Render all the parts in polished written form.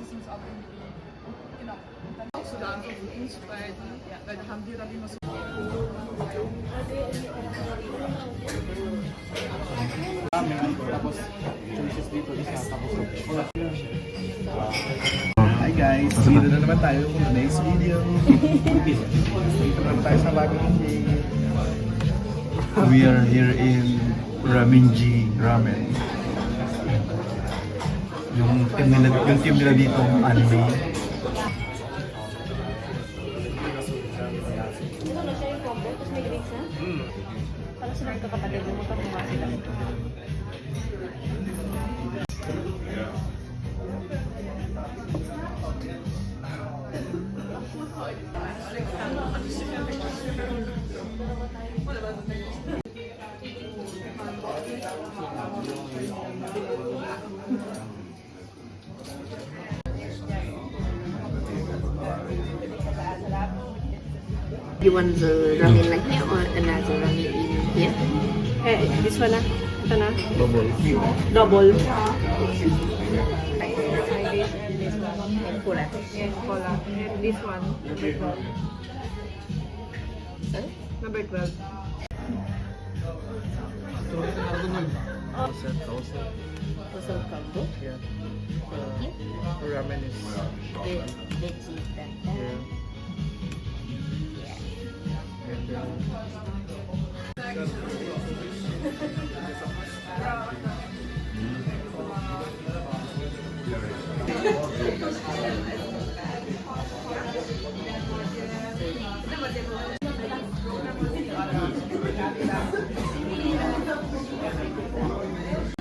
uns auch irgendwie, genau. Dann auch so da einfach so inspired, ja, weil da haben wir dann immer so. Hi guys, dito na naman tayo for the next video. Dito naman tayo sa bagong day. We are here in Ramenji Ramen. Yung team nila dito, anime. Ito na siya yung combo, tapos may drinks na? Parang sila magkakapatid, yung magkakuha sila. You want the ramen like here or another ramen in here? This one na? Ito na? Bubble. Double. Like this and this one and cola. Yes, cola. And this one, number 12. Sorry? Number 12. Also combo. Yeah. Thank you. Ramen is Let's eat that. yeah. And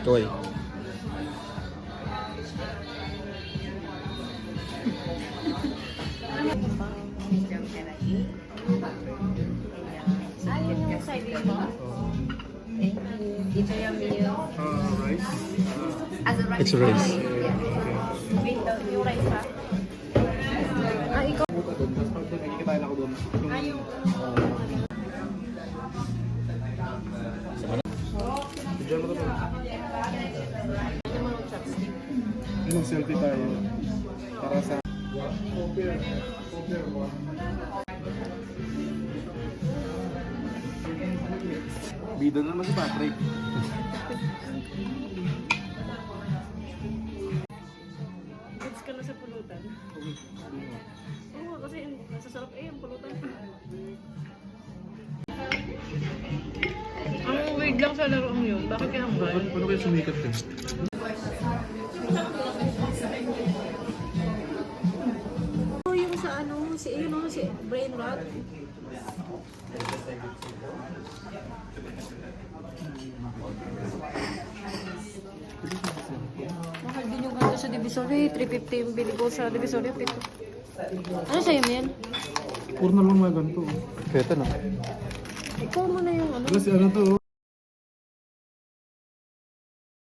Toy. Don't can I eat? Ayun yung side mo. Thank you. Dito yung meal. rice. As a ramen. It's rice. Yeah. Wait, yung rice pa. Ah, ikaw. Tapos pag nakikita tayo doon. Ayun. Diyan mo doon. Ano mo yung chopstick? Yung selfie tayo. Para sa bida na naman si Patrick. Goods ka na sa pulutan. Oo, kasi masasarap yung pulutan. Ang weird lang sa laruang yun. Bakit kinambal? Paano kaya sumikat yun? Yung sa si Brain Rot. Mahal din yung ganito sa Divisory. 350 yung bili ko sa Divisory. Ano sa'yo yan? Puro na lang mga ganito. Kaya ito na. Ikaw mo na yung ano. Kasi ano to?